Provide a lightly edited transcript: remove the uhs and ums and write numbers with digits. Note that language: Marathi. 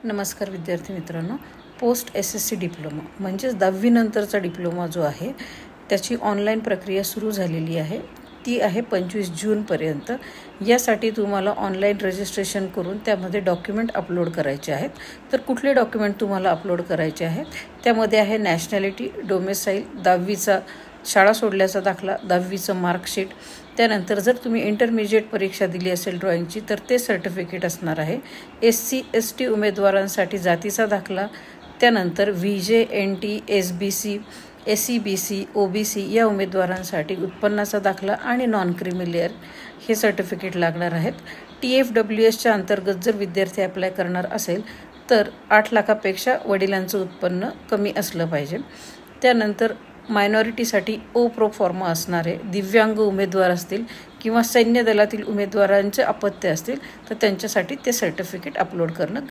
नमस्कार विद्यार्थी मित्रांनो, पोस्ट SSC डिप्लोमा म्हणजेच 10वी नंतरचा डिप्लोमा जो आहे त्याची ऑनलाईन प्रक्रिया सुरू झालेली आहे. ती आहे 25 जूनपर्यंत. यासाठी तुम्हाला ऑनलाईन रजिस्ट्रेशन करून त्यामध्ये डॉक्युमेंट अपलोड करायचे आहेत. तर कुठले डॉक्युमेंट तुम्हाला अपलोड करायचे आहेत त्यामध्ये आहे नॅशनॅलिटी, डोमेसाईल, 10वीचा शाळा सोडल्याचा दाखला, 10वीचं मार्कशीट, त्यानंतर जर तुम्ही इंटरमिजिएट परीक्षा दिली असेल ड्रॉइंगची तर ते सर्टिफिकेट असणार आहे. SC ST उमेदवारांसाठी जातीचा दाखला, त्यानंतर VJ NT SBC SEBC OBC या उमेदवारांसाठी उत्पन्नाचा दाखला आणि नॉन क्रिमिलेअर हे सर्टिफिकेट लागणार आहेत. TFWSच्या अंतर्गत जर विद्यार्थी अप्लाय करणार असेल तर 8 लाखापेक्षा वडिलांचं उत्पन्न कमी असलं पाहिजे. त्यानंतर मायनॉरिटीसाठी प्रो फॉर्मा असणारे दिव्यांग उमेदवार असतील किंवा सैन्य दलातील उमेदवारांचे अपत्य असतील तर त्यांच्यासाठी ते सर्टिफिकेट अपलोड करणं